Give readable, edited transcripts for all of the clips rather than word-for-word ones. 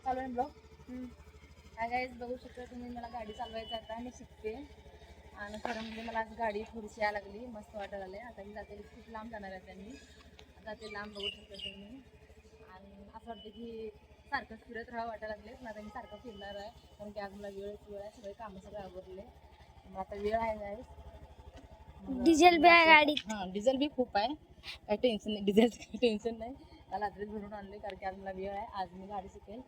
चालू आहे blog. Hi guys, बघू शकता तुम्ही, मला गाडी चालवायचं आता मी शिकते. आणि खरं म्हणजे मला आज गाडी थोडीशी यायला लागली, मस्त वाटायला लागले. आता मी जाते, खूप लांब जाणार आहे त्यांनी, आता ते लांब बघू शकता तुम्ही. आणि असं वाटतं की सारखंच फिरत राहावं वाटायला लागले, पण आता मी सारखं फिरणार आहे, कारण की आज मला वेळ आहे, सगळे कामं सगळे आवरले. मग आता वेळ आहे गाईज. डिझेल बी आहे गाडीत. हां, डिझेल बी खूप आहे, काही टेन्शन नाही, डिझेलचं टेन्शन नाही. मला रात्रीच भरून आणले, कारण की आज मला वेळ आहे. आज मी गाडी शिकेल,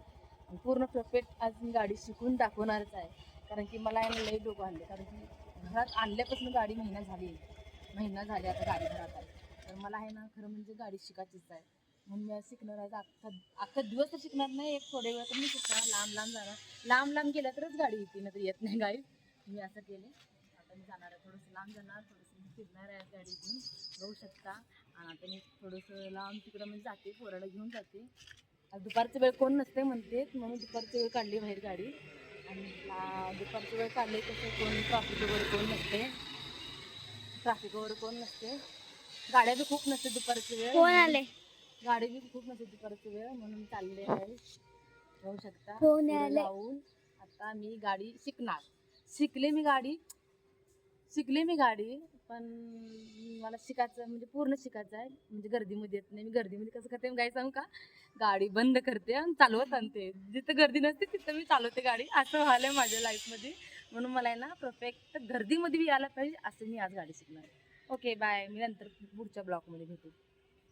पूर्ण परफेक्ट आज मी गाडी शिकून दाखवणारच आहे. कारण की मला आहे ना लई डोकं आणले, कारण की घरात आणल्यापासून गाडी महिना झाली आता गाडी घरात आहे. तर मला आहे ना खरं म्हणजे गाडी शिकायचीच आहे, म्हणून मी आज शिकणार आहे. अख्खा दिवस तर शिकणार नाही, एक थोडे वेळ तर मी शिकणार. लांब जाणार, लांब गेलं तरच गाडी येते, ना तर येत नाही गाडी. मी असं केले. आता मी जाणार आहे, थोडंसं लांब जाणार, थोडंसं मी फिरणार आहे गाडी घेऊन, बघू शकता. आणि आता मी थोडंसं लांब तिकडं म्हणजे जाते, पोराला घेऊन जाते. आज दुपारची वेळ कोण नसते म्हणते, म्हणून दुपारची वेळ काढली बाहेर गाडी. आणि दुपारची वेळ काढली तसं कोण ट्रॅफिक वगैरे कोण नसते, गाड्या बी खूप नसते दुपारची वेळ. कोण आले? गाडी बी खूप नसते दुपारची वेळ, म्हणून चालले आहे. बघू शकता. कोण पुढे आले? जाऊन आता मी गाडी शिकणार. शिकले मी गाडी, पण मला शिकायचं म्हणजे पूर्ण शिकायचं आहे. म्हणजे गर्दीमध्ये येत नाही मी. गर्दीमध्ये कसं करते गाडी सांगू का, गाडी बंद करते आणि चालवत आणते. जिथं गर्दी नसते तिथं मी चालवते गाडी, असं व्हायलंय माझ्या लाईफमध्ये. म्हणून मला आहे ना परफेक्ट गर्दीमध्ये बी यायला पाहिजे, असं मी आज गाडी शिकणार. ओके बाय, मी नंतर पुढच्या ब्लॉगमध्ये भेटू.